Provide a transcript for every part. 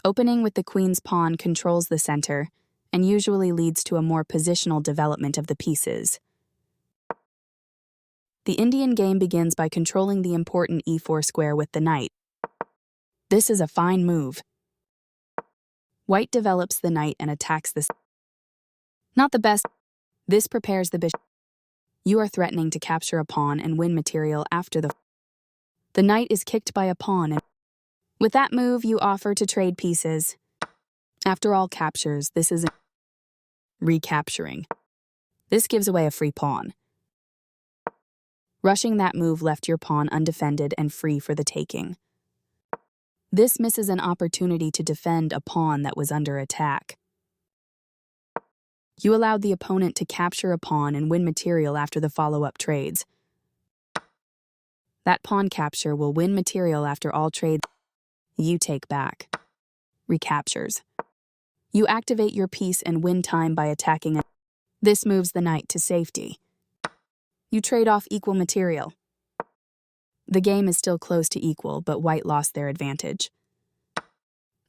Opening with the queen's pawn controls the center and usually leads to a more positional development of the pieces. The Indian game begins by controlling the important e4 square with the knight. This is a fine move. White develops the knight and attacks the Not the best. This prepares the bishop. You are threatening to capture a pawn and win material after the knight is kicked by a pawn, and with that move you offer to trade pieces. After all captures, this is recapturing. This gives away a free pawn. Rushing that move left your pawn undefended and free for the taking. This misses an opportunity to defend a pawn that was under attack. You allowed the opponent to capture a pawn and win material after the follow-up trades. That pawn capture will win material after all trades. You take back. Recaptures. You activate your piece and win time by attacking it. This moves the knight to safety. You trade off equal material. The game is still close to equal, but white lost their advantage.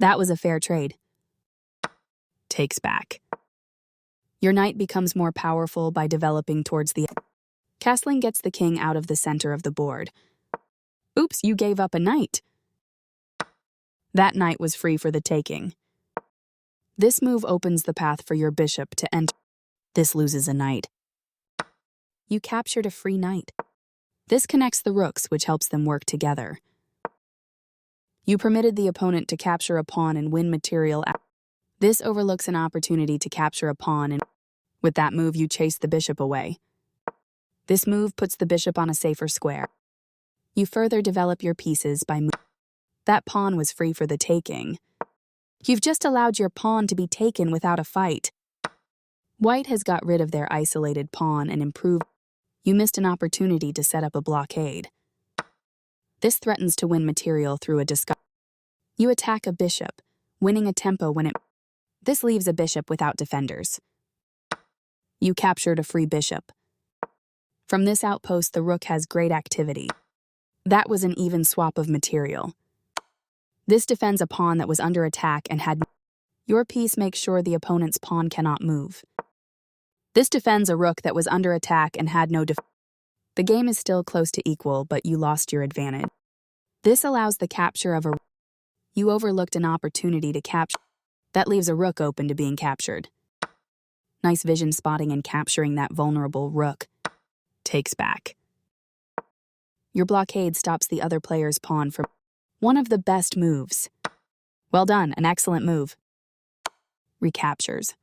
That was a fair trade. Takes back. Your knight becomes more powerful by developing towards the castling gets the king out of the center of the board. Oops, you gave up a knight. That knight was free for the taking. This move opens the path for your bishop to enter. This loses a knight. You captured a free knight. This connects the rooks, which helps them work together. You permitted the opponent to capture a pawn and win material. This overlooks an opportunity to capture a pawn, and with that move you chase the bishop away. This move puts the bishop on a safer square. You further develop your pieces by moving. That pawn was free for the taking. You've just allowed your pawn to be taken without a fight. White has got rid of their isolated pawn and improved. You missed an opportunity to set up a blockade. This threatens to win material through a discussion. You attack a bishop, winning a tempo when it. This leaves a bishop without defenders. You captured a free bishop. From this outpost, the rook has great activity. That was an even swap of material. This defends a pawn that was under attack and had. Your piece makes sure the opponent's pawn cannot move. This defends a rook that was under attack and had no defense. The game is still close to equal, but you lost your advantage. This allows the capture of a. You overlooked an opportunity to capture. That leaves a rook open to being captured. Nice vision spotting and capturing that vulnerable rook. Takes back. Your blockade stops the other player's pawn from. One of the best moves. Well done, an excellent move. Recaptures.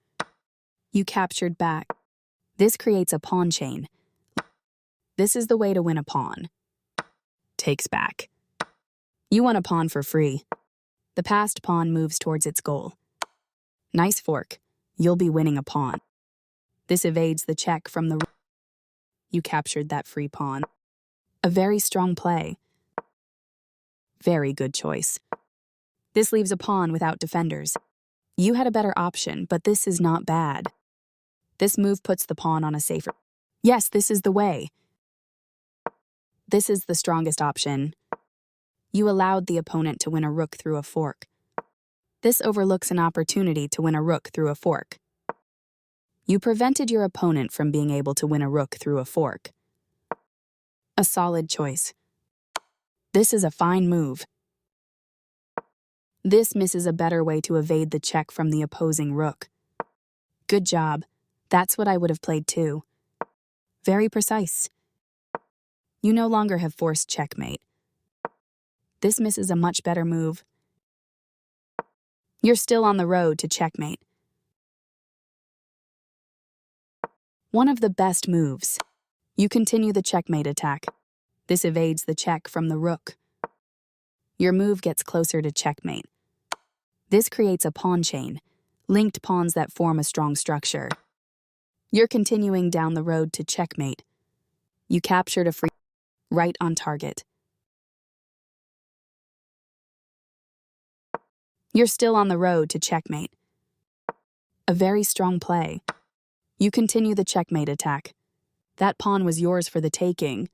You captured back. This creates a pawn chain. This is the way to win a pawn. Takes back. You won a pawn for free. The passed pawn moves towards its goal. Nice fork. You'll be winning a pawn. This evades the check from the. You captured that free pawn. A very strong play. Very good choice. This leaves a pawn without defenders. You had a better option, but this is not bad. This move puts the pawn on a safer. Yes, this is the way. This is the strongest option. You allowed the opponent to win a rook through a fork. This overlooks an opportunity to win a rook through a fork. You prevented your opponent from being able to win a rook through a fork. A solid choice. This is a fine move. This misses a better way to evade the check from the opposing rook. Good job. That's what I would have played too. Very precise. You no longer have forced checkmate. This misses a much better move. You're still on the road to checkmate. One of the best moves. You continue the checkmate attack. This evades the check from the rook. Your move gets closer to checkmate. This creates a pawn chain, linked pawns that form a strong structure. You're continuing down the road to checkmate. You captured a free right on target. You're still on the road to checkmate. A very strong play. You continue the checkmate attack. That pawn was yours for the taking.